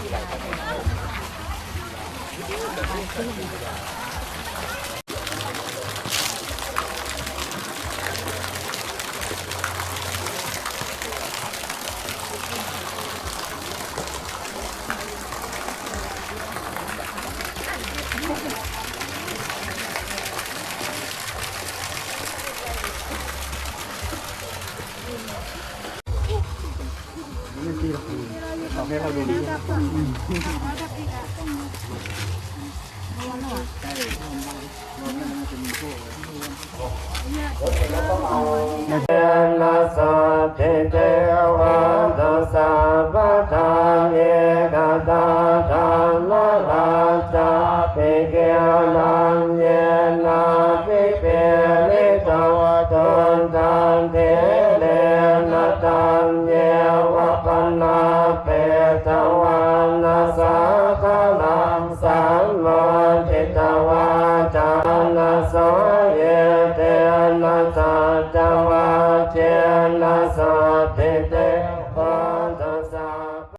ไม่ตีหรอกเอาแม่เราดูนะสัพเพเทวะตัสสะปะทาเอกตาธรรมราชาภิกขุนังเยนะภิกขุนิตวะตุนตันเทเลนะตัมเยวะปนาเปตวันนะสัคขลังสัมโมทิตวาจานะโสเย